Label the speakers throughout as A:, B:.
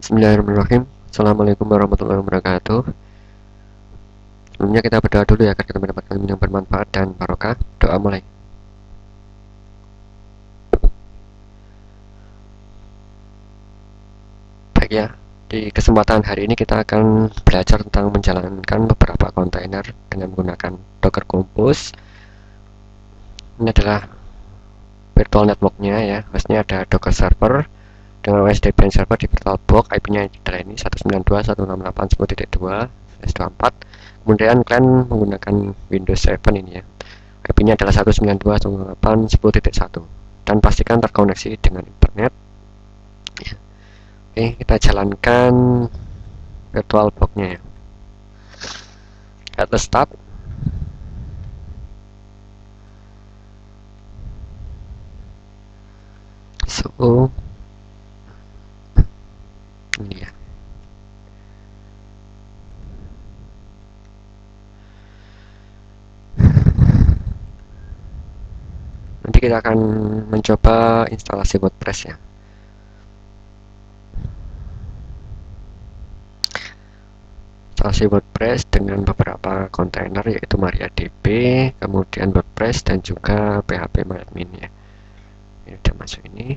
A: Bismillahirrahmanirrahim. Assalamualaikum warahmatullahi wabarakatuh. Sebelumnya kita berdoa dulu ya, agar kita mendapatkan ilmu yang bermanfaat dan barokah. Doa mulai. Baik ya, di kesempatan hari ini kita akan belajar tentang menjalankan beberapa kontainer dengan menggunakan Docker Compose. Ini adalah virtual networknya ya, hostnya ada Docker server dengan OS Debian server di VirtualBox. IP-nya adalah ini 192.168.1.2/24. Kemudian kalian menggunakan Windows 7 ini ya, IP-nya adalah 192.168.10.1, dan pastikan terkoneksi dengan internet ya. Oke, kita jalankan VirtualBox-nya ya. Kita start. So ini ya. Nanti kita akan mencoba instalasi WordPress ya. Instalasi WordPress dengan beberapa kontainer, yaitu MariaDB, kemudian WordPress, dan juga PHPMyAdmin ya. Ini udah masuk ini.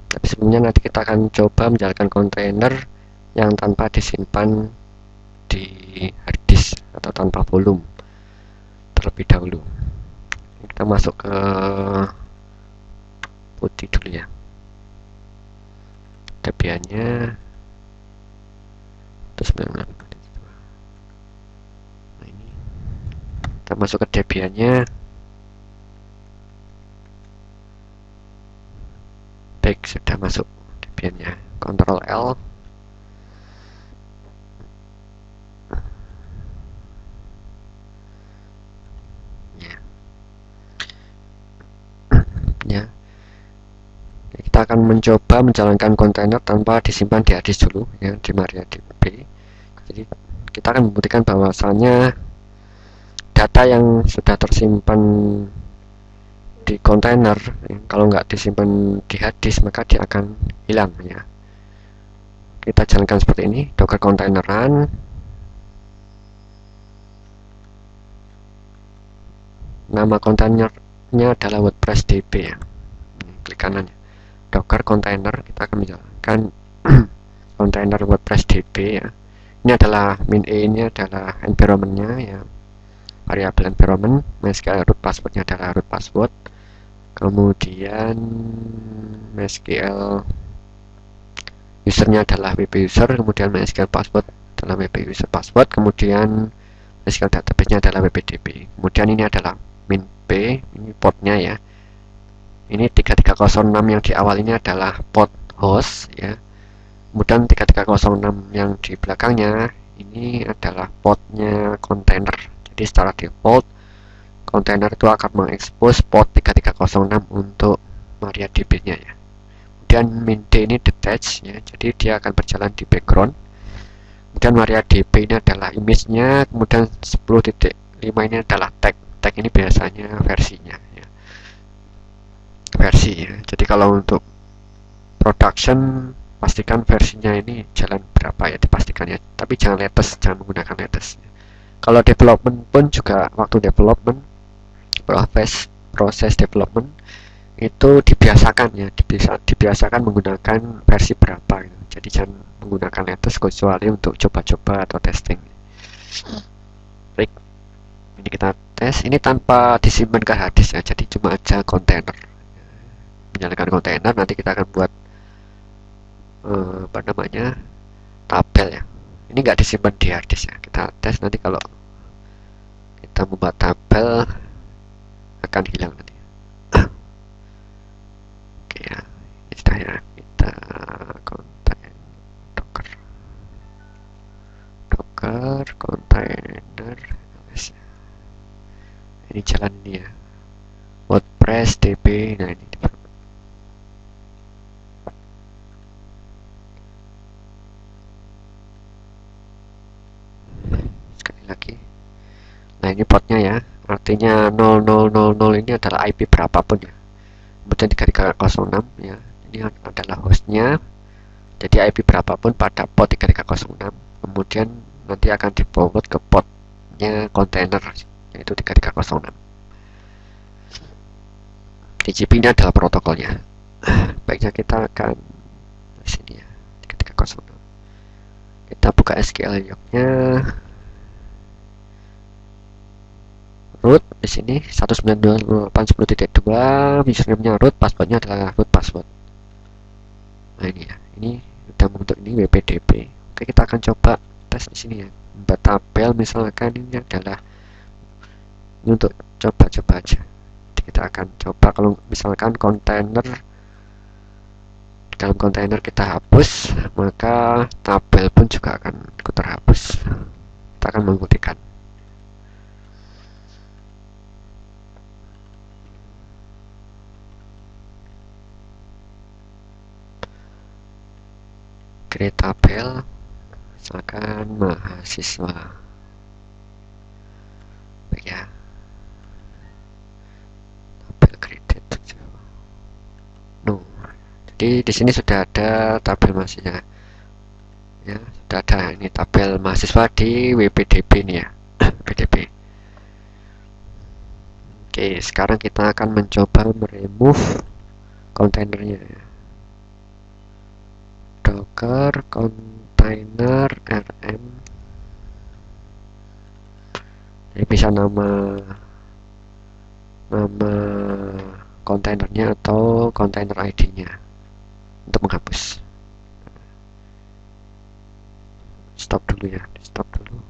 A: Tapi sebelumnya nanti kita akan coba menjalankan kontainer yang tanpa disimpan di harddisk atau tanpa volume terlebih dahulu. Kita masuk ke putih dulu ya, Debiannya. Terus nah ini kita masuk ke Debiannya. Baik, sudah masuk Debiannya. Ctrl L. Ya, kita akan mencoba menjalankan kontainer tanpa disimpan di harddisk dulu ya, di MariaDB. Jadi kita akan membuktikan bahwasannya data yang sudah tersimpan di kontainer ya, kalau nggak disimpan di harddisk maka dia akan hilang ya. Kita jalankan seperti ini, Docker container run. Nama kontainernya adalah WordPress DB ya. Klik kanan ya, Docker container. Kita akan menjalankan kontainer WordPress DB ya. Ini adalah min e, ini adalah environment-nya ya, variabel environment. MySQL root password-nya adalah root password. Kemudian MySQL usernya adalah wp user. Kemudian MySQL password adalah wp user password. Kemudian MySQL database-nya adalah wpdb. Kemudian ini adalah min p, ini portnya ya. Ini 3306 yang di awal ini adalah port host ya. Kemudian 3306 yang di belakangnya ini adalah portnya kontainer. Jadi secara default kontainer itu akan mengekspos port 3306 untuk MariaDB-nya ya. Kemudian min d ini detach ya, jadi dia akan berjalan di background. Kemudian MariaDB ini adalah image-nya. Kemudian 10.5 ini adalah tag. Tag ini biasanya versinya ya, versi ya. Jadi kalau untuk production pastikan versinya ini jalan berapa ya, dipastikan ya, tapi jangan latest, jangan menggunakan latest. Kalau development pun juga, waktu development, proses development itu dibiasakan ya, dibiasakan menggunakan versi berapa gitu. Jadi jangan menggunakan latest kecuali untuk coba-coba atau testing. Baik, ini kita tes. Ini tanpa disimpan ke harddisk ya, jadi cuma aja kontainer. Menjalankan kontainer, nanti kita akan buat apa namanya, tabel ya. Ini nggak disimpan di harddisk ya. Kita tes, nanti kalau kita membuat tabel akan hilang nanti. Oke ya, sudah ya. Kita kontainer docker kontainer. Ini jalan ini ya, WordPress DB. Nah ini sekali lagi. Nah ini portnya ya, artinya 0000 ini adalah IP berapapun ya. Kemudian 3306 ya, ini adalah hostnya. Jadi IP berapapun pada port 3306 kemudian nanti akan di forward ke portnya kontainer yaitu 3306. TCP ini adalah protokolnya. Baiknya kita akan di sini ya 3306. Kita buka SQL lognya. Root di sini 192.168.10.2, username-nya root, passwordnya adalah root password. Nah ini ya, ini sudah membentuk ini WPDB. Oke, kita akan coba tes di sini ya. Membuat tabel misalkan ini adalah ini untuk coba-coba aja. Jadi kita akan coba kalau misalkan kontainer dalam kontainer kita hapus, maka tabel pun juga akan ikut terhapus. Kita akan membuktikan. Create tabel, misalkan mahasiswa. Baik ya. Tabel created. No. Jadi di sini sudah ada tabel mahasiswa. Ya, sudah ada ini tabel mahasiswa di WPDB ini ya. WPDB. Oke, sekarang kita akan mencoba meremove kontainernya. Docker container rm. Jadi bisa nama kontainernya atau kontainer ID-nya untuk menghapus. Stop dulu ya, stop dulu.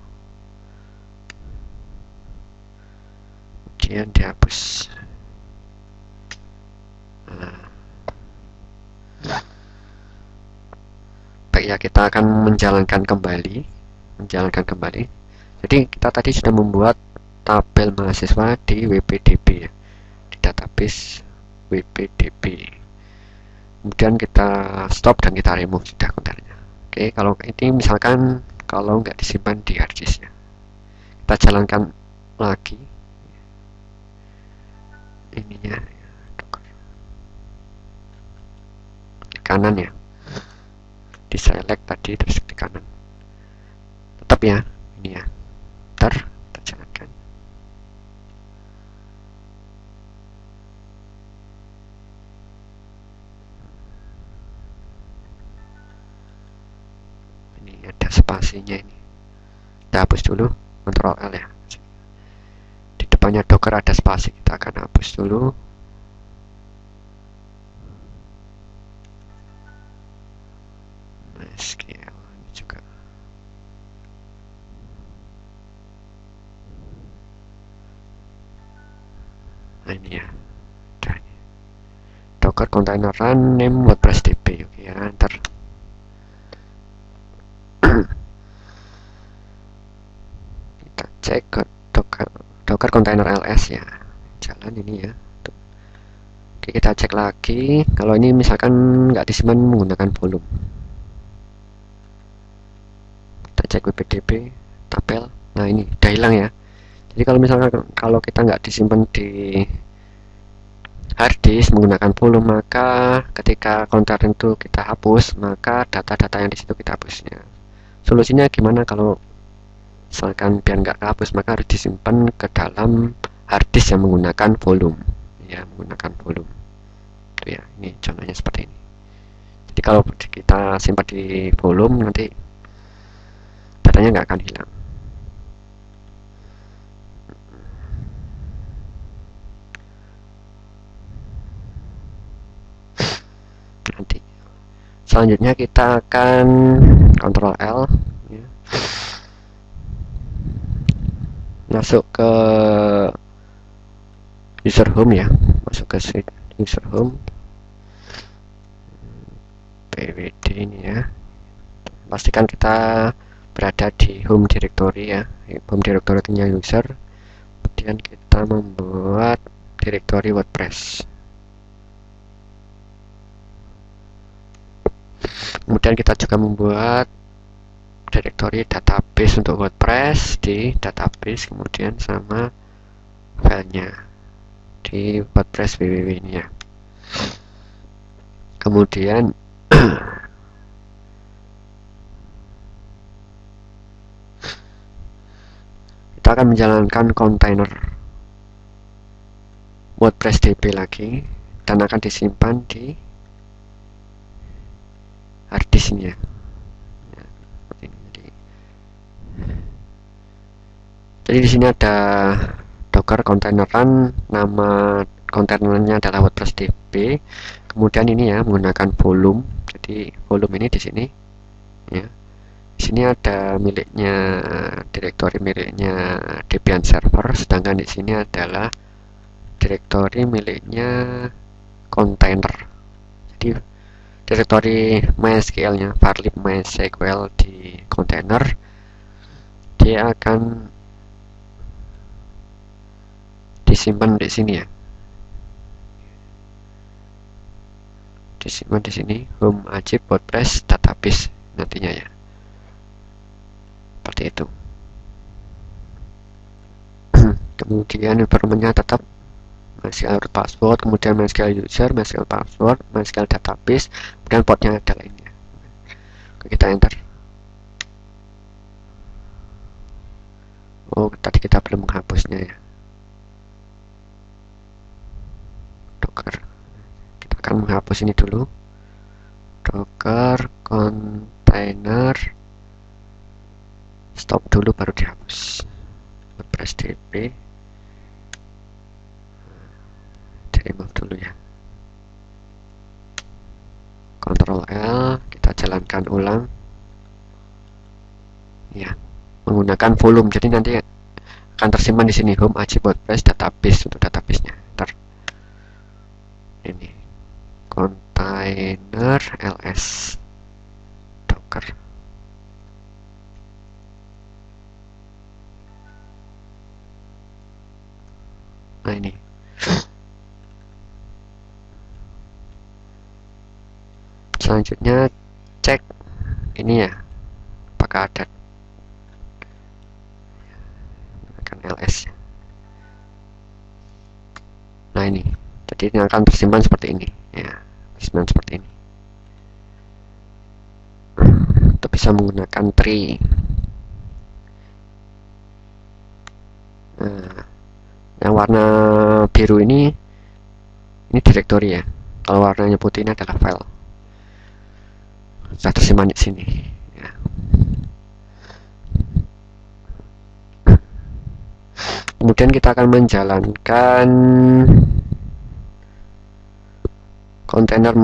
A: Kemudian dihapus. Baik ya, kita akan menjalankan kembali. Jadi kita tadi sudah membuat tabel mahasiswa di WPDB ya, di database WPDB. Kemudian kita stop dan kita remove sudah kontainernya. Oke, kalau ini misalkan kalau nggak disimpan di hard disk ya, kita jalankan lagi ininya di kanan ya, di select tadi terus di kanan, tetap ya ini ya, ntar kita jalankan. Ini ada spasinya, ini kita hapus dulu, Ctrl L ya. Di depannya Docker ada spasi, kita akan hapus dulu. SQL ini juga. Nah ini ya, Docker container run name WordPress DB. Oke ya, ntar kita cek ke Docker container ls ya, jalan ini ya. Oke, kita cek lagi. Kalau ini misalkan nggak disimpan menggunakan volume, kita cek WPDB tabel. Nah ini udah hilang ya. Jadi kalau misalkan kalau kita nggak disimpan di hard disk menggunakan volume, maka ketika kontainer itu kita hapus, maka data-data yang di situ kita hapusnya. Solusinya gimana kalau misalkan biar nggak hapus, maka harus disimpan ke dalam hard disk yang menggunakan volume ya, menggunakan volume itu ya. Ini contohnya seperti ini. Jadi kalau kita simpan di volume, nanti datanya nggak akan hilang. Nanti selanjutnya kita akan Ctrl L ya, masuk ke user home ya, masuk ke user home pwd ini ya. Pastikan kita berada di home directory ya, home directory-nya user. Kemudian kita membuat directory WordPress. Kemudian kita juga membuat directory database untuk WordPress di database, kemudian sama filenya di WordPress www ini ya. Kemudian kita akan menjalankan kontainer WordPress DB lagi dan akan disimpan di harddisk ini ya. Jadi di sini ada Docker kontaineran, nama kontainernya adalah WordPress DB. Kemudian ini ya menggunakan volume. Jadi volume ini di sini ya. Di sini ada miliknya, direktori miliknya Debian server, sedangkan di sini adalah direktori miliknya kontainer. Jadi direktori MySQL-nya, varlib MySQL di kontainer, dia akan disimpan di sini ya. Disimpan di sini home ajib WordPress database nantinya ya. Seperti itu. Kemudian environment-nya tetap MySQL root password, kemudian MySQL user, MySQL password, MySQL database, kemudian portnya adalah ini. Oke, kita enter. Oh, tadi kita belum menghapusnya ya. Docker. Kita akan menghapus ini dulu. Docker container. Stop dulu baru dihapus. WordPress DB. Remove dulu ya. Ctrl L, kita jalankan ulang ya, menggunakan volume. Jadi nanti akan tersimpan di sini home ajib WordPress database untuk databasenya. Ntar ini container ls docker. Nah ini selanjutnya cek ini ya, apakah ada ls. Nah ini, jadi ini akan tersimpan seperti ini ya, tersimpan seperti ini. Kita bisa menggunakan tree. Nah, yang warna biru ini direktori ya. Kalau warnanya putih ini adalah file. Sudah tersimpan di sini ya. Kemudian kita akan menjalankan kontainer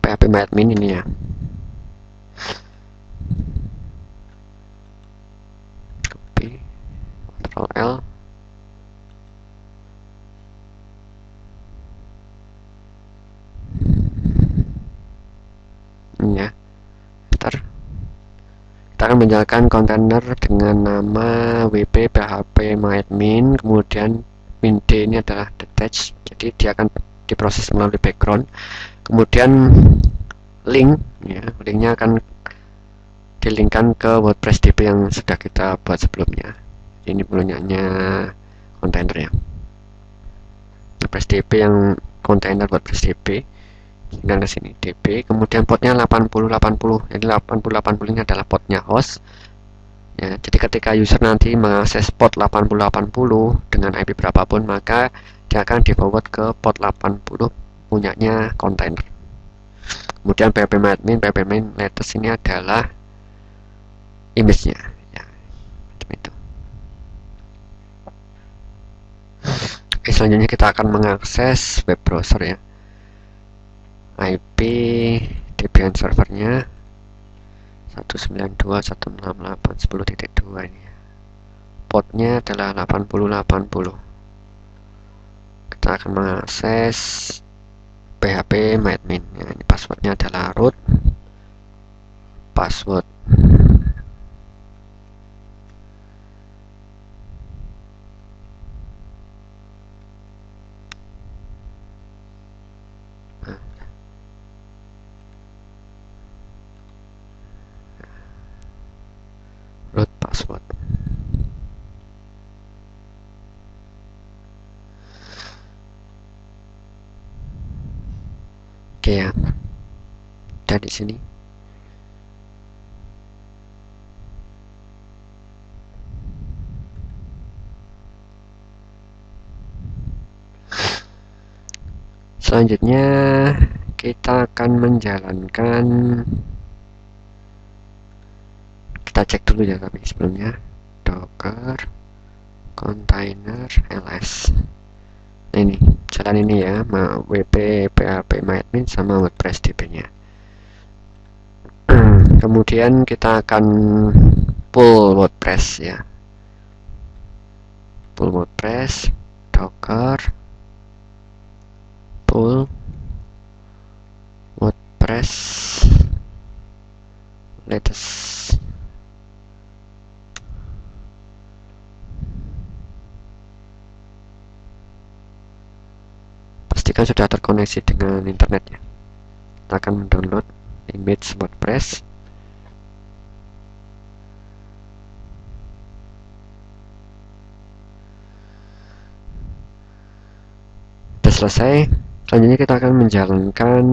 A: phpMyAdmin ini ya. Copy, Ctrl L. Ini ya. Ntar kita akan menjalankan kontainer dengan nama wp phpMyAdmin, kemudian min d ini adalah detach, jadi dia akan diproses melalui background. Kemudian link ya, linknya akan dilinkkan ke WordPress DB yang sudah kita buat sebelumnya. Ini punyanya kontainer ya, WordPress DB yang kontainer WordPress DB. Tinggal ke sini DB, kemudian portnya 8080. Jadi 8080 ini adalah portnya host ya. Jadi ketika user nanti mengakses port 8080 dengan IP berapapun, maka dia akan di forward ke port 80 punyanya kontainer. Kemudian phpMyAdmin latest ini adalah image-nya ya, seperti itu. Oke, selanjutnya kita akan mengakses web browser ya. IP Debian servernya 192.168.10.2 ini ya. Portnya adalah 8080. Kita akan mengakses phpMyAdmin ya. Ini passwordnya adalah root password. Root password. Oke ya, udah di sini. Selanjutnya kita akan menjalankan, kita cek dulu ya tapi sebelumnya, docker container ls. Nah, ini jalan ini ya, wp php myadmin sama WordPress db nya. Kemudian kita akan pull WordPress ya, pull WordPress, docker pull WordPress latest. Pastikan sudah terkoneksi dengan internet ya. Kita akan mendownload image WordPress. Sudah selesai. Selanjutnya kita akan menjalankan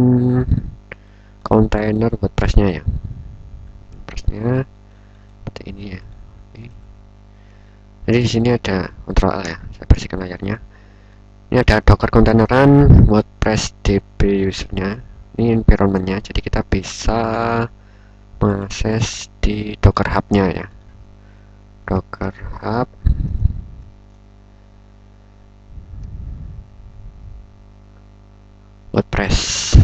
A: kontainer WordPress-nya ya. WordPress-nya seperti ini ya. Jadi di sini ada Ctrl L ya. Saya bersihkan layarnya. Ini ada docker kontaineran WordPress db usernya. Ini environment-nya. Jadi kita bisa mengakses di Docker Hub-nya ya. Docker Hub. WordPress.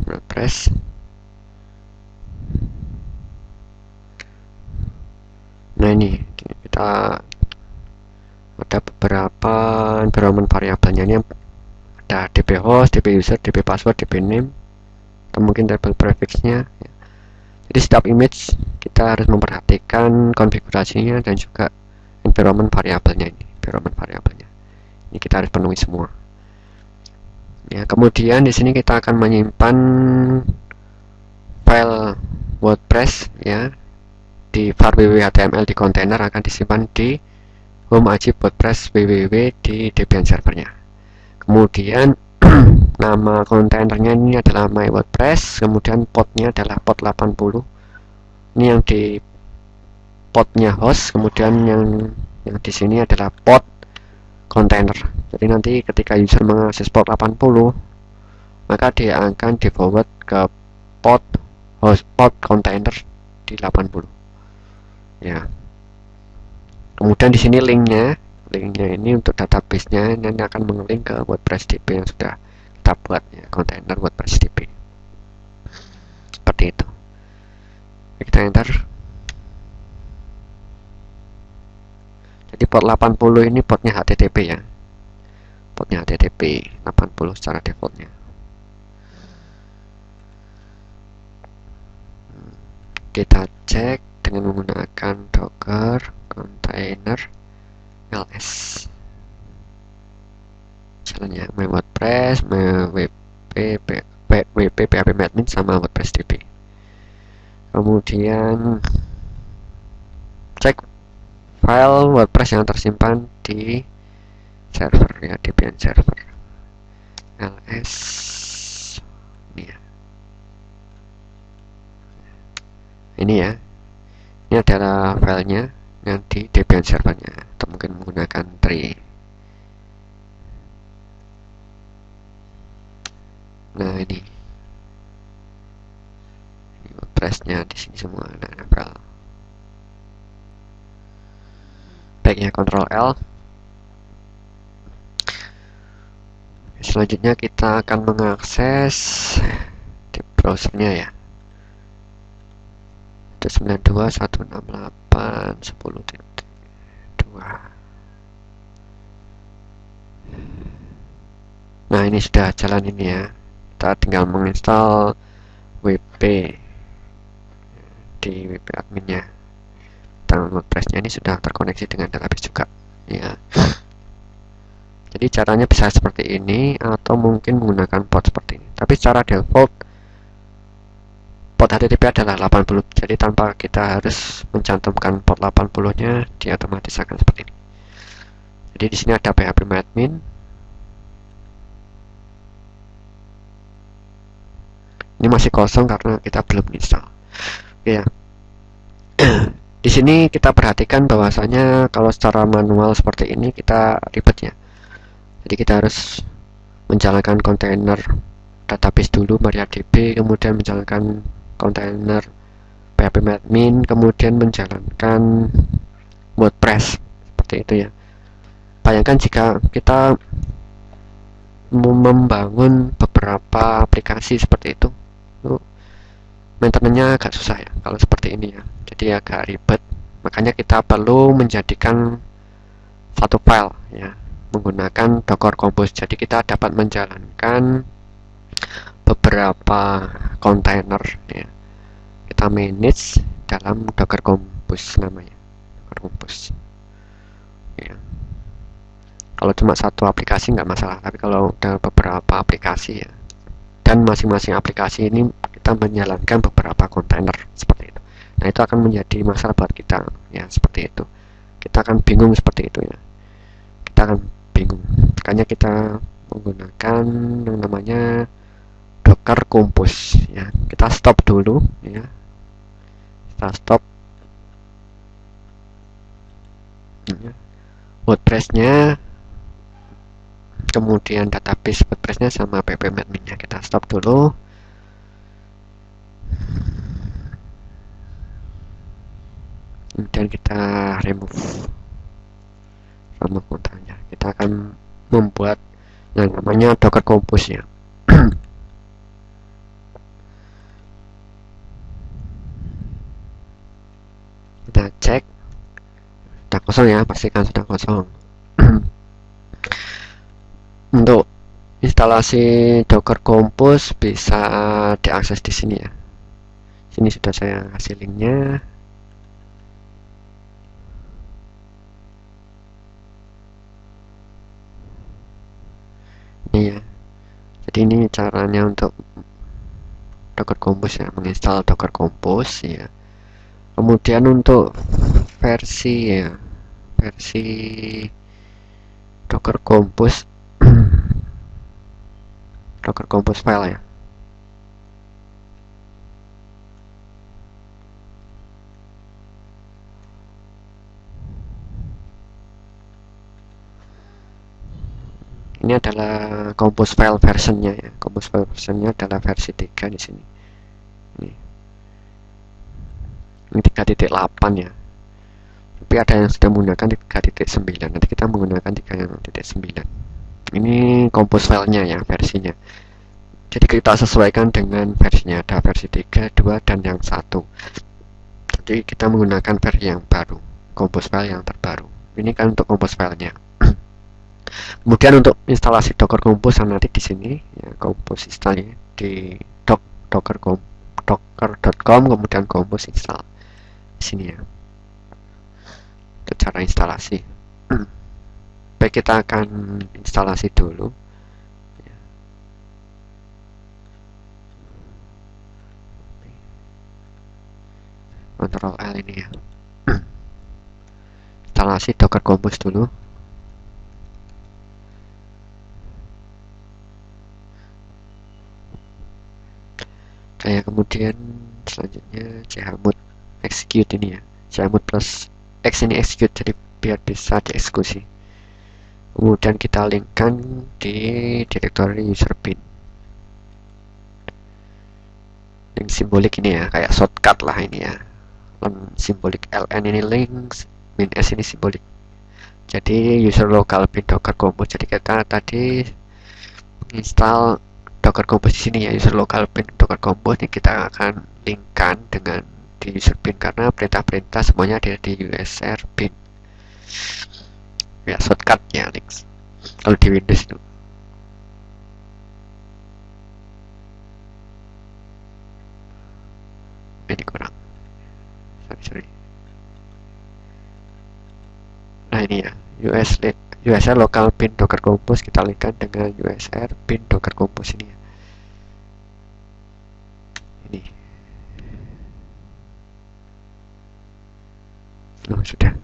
A: WordPress. Nah, ini kita ada beberapa environment variabelnya. Ini ada db host, db user, db password, db name, atau mungkin table prefixnya ya. Jadi setiap image kita harus memperhatikan konfigurasinya dan juga environment variabelnya ini. Ini kita harus penuhi semua. Ya, kemudian di sini kita akan menyimpan file WordPress ya di var www.html di kontainer akan disimpan di home ajib WordPress www di Debian servernya. Kemudian nama kontainernya ini adalah my WordPress, kemudian portnya adalah port 80. Ini yang di portnya host, kemudian yang di sini adalah port kontainer. Jadi nanti ketika user mengakses port 80, maka dia akan di forward ke port host, port kontainer di 80 ya. Kemudian di sini linknya ini untuk database-nya, nanti akan mengelink ke WordPress DB yang sudah kita buat ya, kontainer WordPress DB seperti itu. Kita enter. Jadi port 80 ini portnya HTTP ya, portnya HTTP 80 secara defaultnya. Kita cek dengan menggunakan docker container ls. Jalannya my WordPress, my wp php admin sama WordPress db. Kemudian cek file WordPress yang tersimpan di server ya, Debian server ls ini ya. Ini ya, ini adalah filenya yang di Debian servernya, atau mungkin menggunakan tree. Nah, ini WordPress-nya di sini semua ada file. Baiknya Ctrl L. Selanjutnya kita akan mengakses di browsernya ya. 92.168.10.2. Nah, ini sudah jalan ini ya. Kita tinggal menginstal wp di wp adminnya. Dan WordPress-nya ini sudah terkoneksi dengan database juga ya. Jadi caranya bisa seperti ini atau mungkin menggunakan port seperti ini. Tapi secara default port HTTP adalah 80. Jadi tanpa kita harus mencantumkan port 80-nya, dia otomatis akan seperti ini. Jadi di sini ada php-admin. Ini masih kosong karena kita belum install. Oke ya. Di sini kita perhatikan bahwasanya kalau secara manual seperti ini kita ribet ya. Jadi kita harus menjalankan kontainer database dulu MariaDB, kemudian menjalankan kontainer php-admin, kemudian menjalankan WordPress seperti itu ya. Bayangkan jika kita membangun beberapa aplikasi seperti itu, maintenance-nya agak susah ya kalau seperti ini ya. Jadi agak ribet. Makanya kita perlu menjadikan satu file ya, menggunakan Docker Compose. Jadi kita dapat menjalankan beberapa kontainer ya. Kita manage dalam Docker Compose namanya. Docker Compose. Ya. Kalau cuma satu aplikasi nggak masalah, tapi kalau ada beberapa aplikasi ya, dan masing-masing aplikasi ini kita menjalankan beberapa kontainer seperti itu. Nah, itu akan menjadi masalah buat kita ya, seperti itu. Kita akan bingung seperti itu ya. Kita akan bingung. Makanya kita menggunakan yang namanya Docker Compose ya. Kita stop dulu ya. Kita stop. Ya. WordPress-nya, kemudian database WordPress-nya sama php-admin-nya kita stop dulu. Kemudian kita remove kontennya. Kita akan membuat yang namanya Docker Compose ya. Kita cek sudah kosong ya, pastikan sudah kosong. Untuk instalasi Docker Compose bisa diakses di sini ya. Sini sudah saya kasih linknya. Ini ya. Jadi ini caranya untuk Docker Compose ya, menginstal Docker Compose ya. Kemudian untuk versi ya, versi Docker Compose Docker Compose file ya. Ini adalah Compose file versionnya ya. Compose file versionnya adalah versi 3 di sini. Ini 3.8 ya. Tapi ada yang sudah menggunakan 3.9. Nanti kita menggunakan 3.9. Ini Compose filenya ya, versinya. Jadi kita sesuaikan dengan versinya. Ada versi 3, 2, dan yang 1. Jadi kita menggunakan versi yang baru, Compose file yang terbaru. Ini kan untuk Compose filenya. Kemudian untuk instalasi Docker Compose nanti di sini ya, Compose install ya, di docker.com kemudian Compose install di sini ya. Itu cara instalasi. Baik, kita akan instalasi dulu. Ctrl L ini ya. Instalasi Docker Compose dulu. Saya kemudian selanjutnya chmod execute ini ya, chmod plus x ini execute, jadi biar bisa dieksekusi. Kemudian kita linkkan di directory user bin. Link simbolik ini ya, kayak shortcut lah ini ya. Simbolik ln ini link, min s ini simbolik. Jadi user local bin docker compose. Jadi kita tadi install Docker Compose di sini ya, user local bin Docker Compose. Ini kita akan linkkan dengan di user bin karena perintah-perintah semuanya ada di usr bin. Ya, shortcut ya links. Kalau di Windows itu. Ini kurang. Sorry. Nah ini ya, usr local bin Docker Compose kita linkkan dengan usr bin Docker Compose ini ya. Ini. Oh, sudah.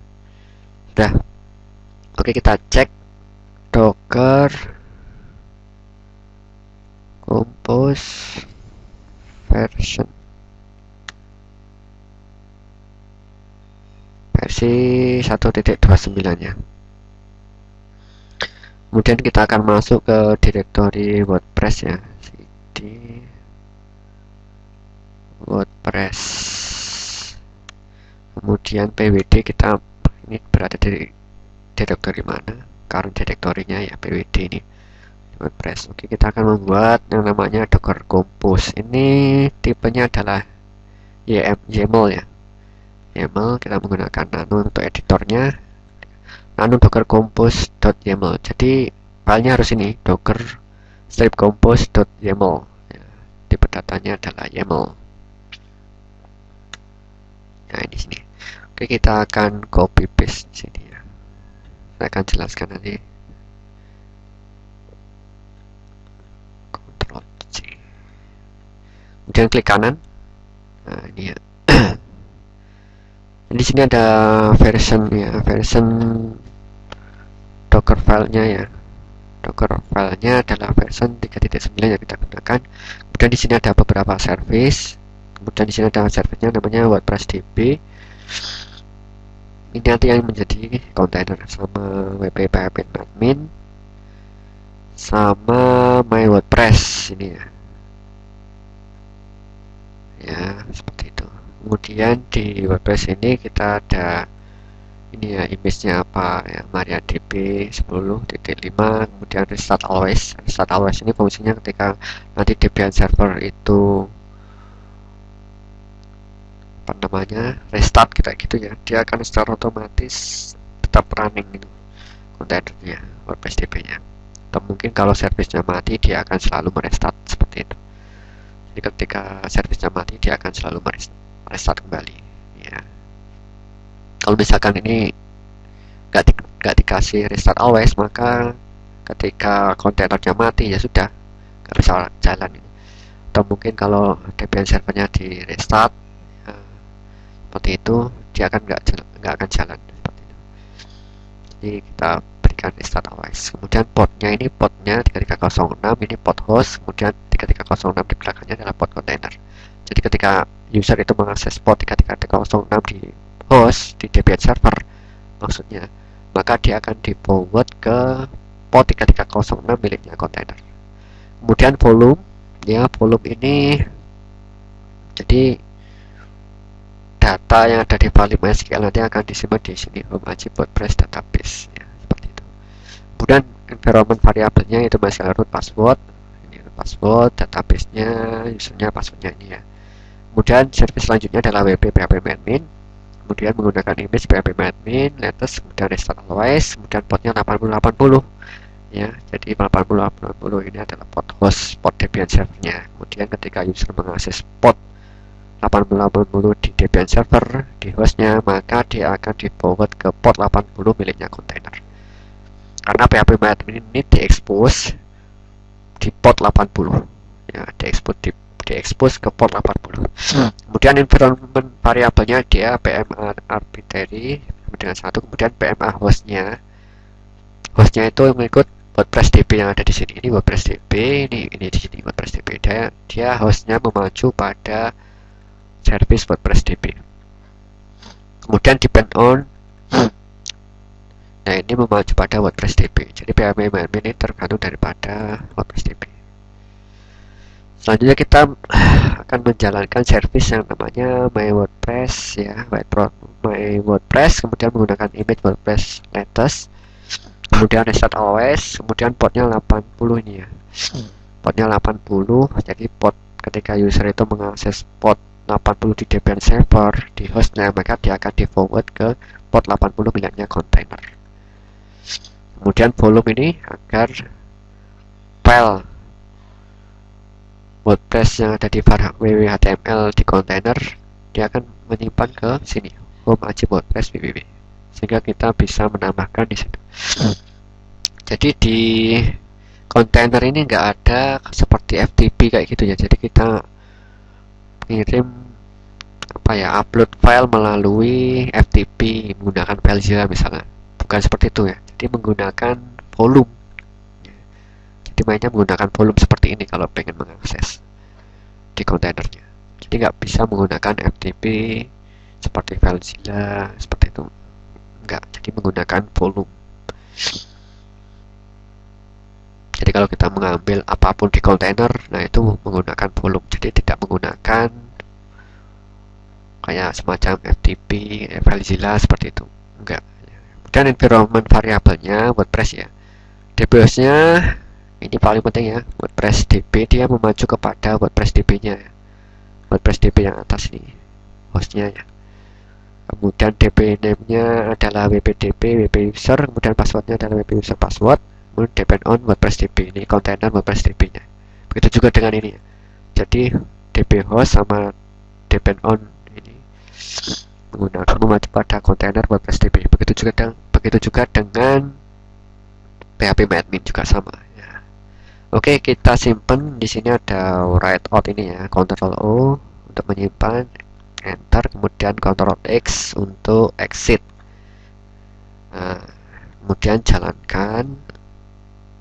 A: Oke, kita cek docker compose versi 1.29 ya. Kemudian kita akan masuk ke direktori WordPress ya, cd WordPress. Kemudian pwd, kita ini berada di direktori mana, current direktorinya ya pwd ini WordPress. Oke, kita akan membuat yang namanya docker compose. Ini tipenya adalah YAML ya. YAML, kita menggunakan nano untuk editornya, nano docker compose.yaml. Jadi filenya harus ini, docker strip compose.yaml ya. Tipe datanya adalah YAML. Nah, ini sini. Oke, kita akan copy paste sini ya. Saya akan jelaskan nanti. Ctrl C. Kemudian klik kanan. Nah, ini ya. Di sini ada version ya, version docker filenya ya. Docker filenya adalah version 3.9 yang kita gunakan. Kemudian di sini ada beberapa service. Kemudian di sini ada service-nya namanya WordPress DB. Ini nanti yang menjadi kontainer sama wp admin sama my WordPress ini ya. Ya, seperti itu. Kemudian di WordPress ini kita ada ini ya, image-nya apa ya, MariaDB 10.5. kemudian restart always. Restart always ini fungsinya ketika nanti Debian server itu apa namanya restart kita gitu ya, dia akan secara otomatis tetap running gitu kontainernya WordPress DB nya. Atau mungkin kalau servisnya mati dia akan selalu merestart seperti itu. Jadi ketika servisnya mati dia akan selalu merestart kembali ya. Kalau misalkan ini nggak dikasih restart always, maka ketika kontainernya mati ya sudah nggak bisa jalan. Atau mungkin kalau Debian servernya di restart ya, seperti itu dia akan nggak akan jalan seperti itu. Jadi kita berikan restart always. Kemudian portnya ini portnya 3306, ini port host. Kemudian 3306 di belakangnya adalah port container. Jadi ketika user itu mengakses port 3306 di host di Debian server maksudnya, maka dia akan di forward ke port 3306 miliknya kontainer. Kemudian volume ya, volume ini jadi data yang ada di file MySQL nanti akan disimpan di sini, home archive WordPress database ya, seperti itu. Kemudian environment variabelnya itu MySQL root password, ini root password, database-nya, usernya, passwordnya ini ya. Kemudian service selanjutnya adalah wp admin. Kemudian menggunakan image admin, latest, kemudian restart always, kemudian portnya 8080 ya. Jadi 8080 ini adalah port host, port Debian servernya. Kemudian ketika user mengakses port 8080 di Debian server di hostnya, maka dia akan di forward ke port 80 miliknya kontainer. Karena admin ini diekspos di port 80 ya, diekspos ke port 80. Kemudian environment variabelnya dia PMA arbitrary dengan 1, kemudian PMA hostnya itu mengikut WordPress DB yang ada di sini. Ini WordPress DB, ini di sini WordPress DB. Dia hostnya memacu pada service WordPress DB. Kemudian depend on, nah ini memacu pada WordPress DB. Jadi PHP ini tergantung daripada WordPress DB. Selanjutnya kita akan menjalankan service yang namanya My WordPress ya, My WordPress, kemudian menggunakan image WordPress latest, kemudian restart always, kemudian portnya 80 ini ya. Portnya 80, jadi port ketika user itu mengakses port 80 di Debian server di hostnya, maka dia akan di forward ke port 80 miliknya container. Kemudian volume ini agar file WordPress yang ada di www.html di kontainer dia akan menyimpan ke sini, home archive WordPress www, sehingga kita bisa menambahkan di situ. Jadi di kontainer ini nggak ada seperti FTP kayak gitu ya. Jadi kita kirim apa ya, upload file melalui FTP menggunakan FileZilla misalnya, bukan seperti itu ya. Jadi jadi menggunakan volume. Jadi mainnya menggunakan volume seperti ini kalau pengen mengakses di kontainernya. Jadi nggak bisa menggunakan FTP seperti FileZilla seperti itu, nggak. Jadi menggunakan volume. Jadi kalau kita mengambil apapun di kontainer, nah itu menggunakan volume. Jadi tidak menggunakan kayak semacam FTP, FileZilla seperti itu, enggak. Dan environment variabelnya WordPress ya. DB-hostnya ini paling penting ya. WordPress DB dia memacu kepada WordPress DB-nya. WordPress DB yang atas ini hostnya ya. Kemudian DB name-nya adalah WPDB, WP user, kemudian passwordnya adalah WP user password. Kemudian depend on WordPress DB, ini kontainer WordPress DB-nya. Begitu juga dengan ini ya. Jadi DB host sama depend on ini menggunakan memacu pada kontainer WordPress DB. Begitu juga dengan PHP-admin juga sama ya. Oke, kita simpan. Di sini ada write out ini ya, Ctrl O untuk menyimpan, enter, kemudian Ctrl X untuk exit. Nah, kemudian jalankan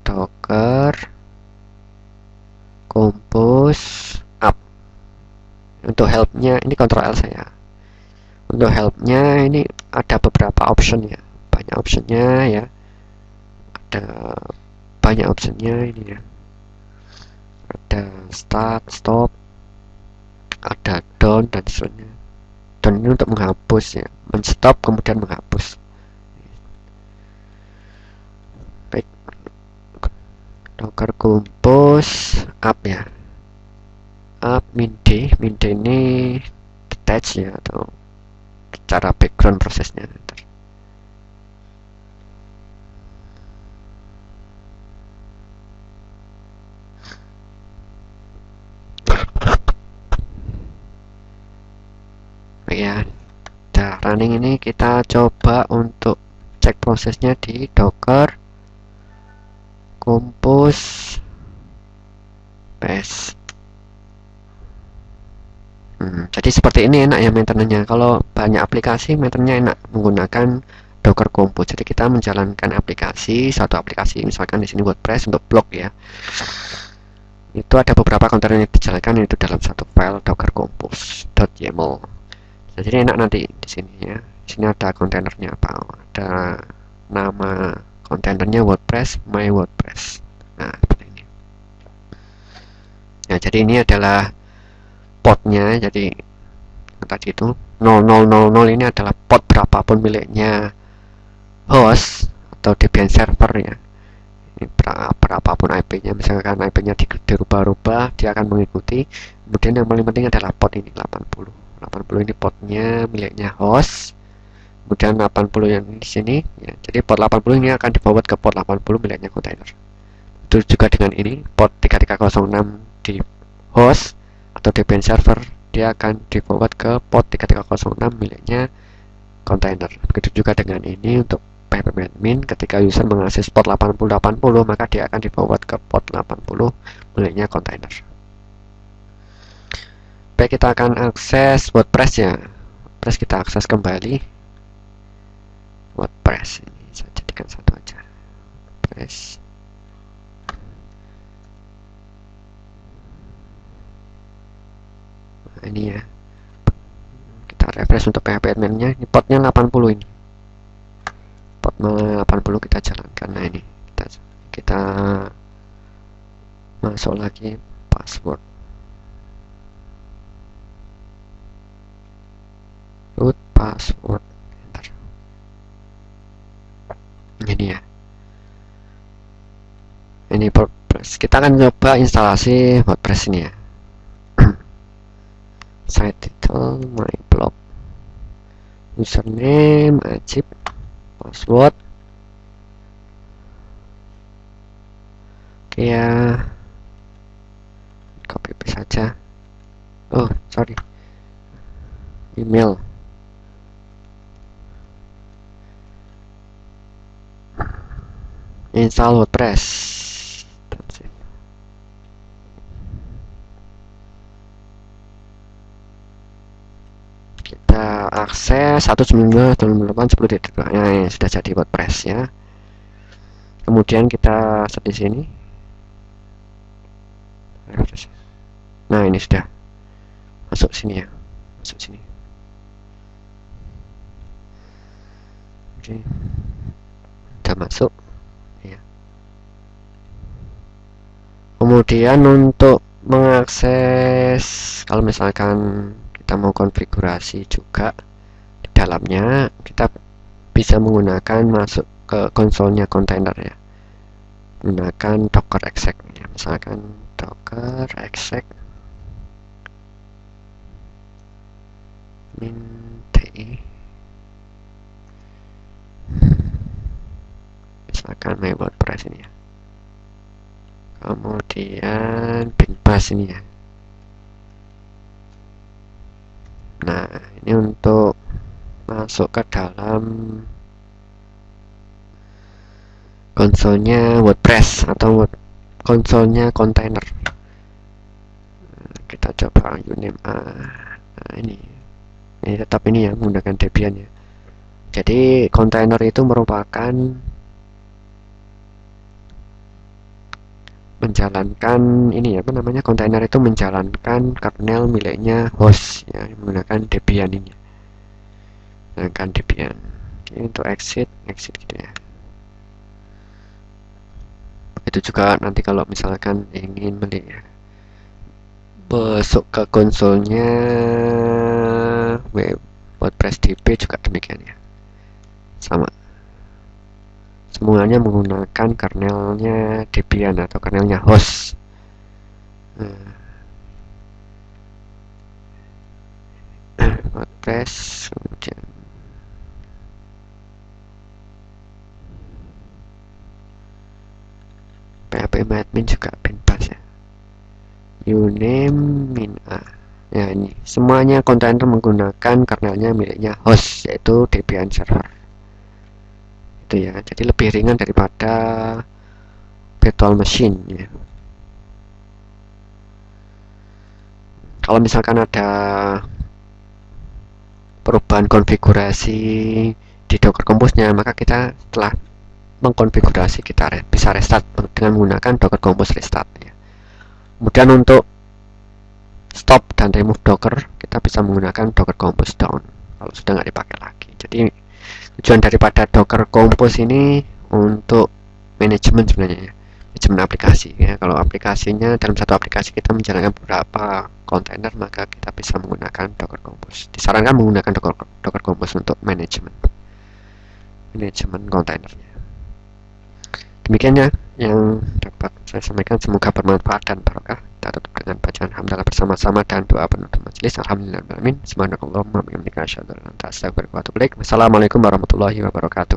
A: docker compose up. Untuk helpnya ini Ctrl L saya. Untuk helpnya ini ada beberapa option ya, banyak optionnya ya, ada banyak optionnya ini ya, ada start, stop, ada done dan seterusnya. Done ini untuk menghapus ya, men-stop kemudian menghapus. Baik, docker compose up ya, up min d ini detach ya, atau cara background prosesnya. Baik ya, udah running. Ini kita coba untuk cek prosesnya di docker compose paste. Jadi seperti ini enak ya maintenance-nya. Kalau banyak aplikasi maintenance-nya enak menggunakan docker compose. Jadi kita menjalankan satu aplikasi, misalkan di sini WordPress untuk blog ya. Itu ada beberapa kontainer yang dijalankan itu dalam satu file docker compose.yaml. Jadi enak nanti di sini ya. Di sini ada kontainernya apa? Ada nama kontainernya WordPress, my WordPress. Nah, seperti ini. Nah, jadi ini adalah portnya. Jadi tadi itu 0000 ini adalah port berapapun miliknya host atau Debian server ya. Ini berapapun IP-nya, misalkan IP-nya dirubah-rubah, dia akan mengikuti. Kemudian yang paling penting adalah port ini 80 ini portnya miliknya host. Kemudian 80 yang di sini ya. Jadi port 80 ini akan di-forward ke port 80 miliknya kontainer. Itu juga dengan ini port 3306 di host atau Debian server, dia akan di-forward ke port 3306 miliknya kontainer. Begitu juga dengan ini untuk PHP-admin, ketika user mengakses port 8080 maka dia akan di-forward ke port 80 miliknya kontainer. Baik, kita akan akses WordPress ya. WordPress kita akses kembali. WordPress ini saya jadikan satu aja. WordPress. Nah, ini ya. Kita refresh untuk PHP-adminnya. Ini portnya 80 ini. Port 80 kita jalankan. Nah ini kita masuk lagi password root password enter. Ini ya, ini WordPress. Kita akan coba instalasi WordPress ini ya. Site title my blog, username Ajib, password oke ya, copy paste saja. Oh sorry, email. Install WordPress. Kita akses 192.10.2. Nah, sudah jadi WordPress ya. Kemudian kita set di sini. Nah, ini sudah masuk sini ya, masuk sini. Oke, sudah masuk ya. Kemudian untuk mengakses, kalau misalkan kita mau konfigurasi juga di dalamnya, kita bisa menggunakan masuk ke konsolnya kontainer ya, menggunakan docker exec ya. Misalkan docker exec min ti, misalkan my WordPress ini ya, kemudian bin bash ini ya. Nah, ini untuk masuk ke dalam konsolnya WordPress atau konsolnya kontainer. Kita coba uname a. Nah, ini tetap ini ya, menggunakan Debian ya. Jadi kontainer itu merupakan menjalankan ini ya, apa namanya, kontainer itu menjalankan kernel miliknya host ya, menggunakan Debian ini, menggunakan Debian. Oke, untuk exit gitu ya. Itu juga nanti kalau misalkan ingin melihat masuk ke konsolnya WordPress DB juga demikian ya, sama, semuanya menggunakan kernelnya Debian atau kernelnya host. WordPress, kemudian php-admin juga bin bash ya, uname min a ya. Ini semuanya kontainer menggunakan kernelnya miliknya host, yaitu Debian server itu ya. Jadi lebih ringan daripada virtual machine ya. Kalau misalkan ada perubahan konfigurasi di Docker Compose-nya, maka kita setelah mengkonfigurasi kita bisa restart dengan menggunakan Docker Compose restart ya. Kemudian untuk stop dan remove Docker, kita bisa menggunakan Docker Compose down kalau sudah nggak dipakai lagi. Jadi tujuan daripada Docker Compose ini untuk manajemen sebenarnya ya, manajemen aplikasi ya. Kalau aplikasinya, dalam satu aplikasi kita menjalankan beberapa kontainer, maka kita bisa menggunakan Docker Compose. Disarankan menggunakan Docker Compose untuk manajemen kontainernya. Demikian ya yang dapat saya sampaikan, semoga bermanfaat dan barokah. Kita tutup dengan bacaan hamdalah bersama-sama dan doa penutup majelis. Alhamdulillahirabbil alamin. Subhanakallahumma wa bihamdika asyhadu an la ilaha illa anta astaghfiruka wa atubu ilaik. Wassalamualaikum warahmatullahi wabarakatuh.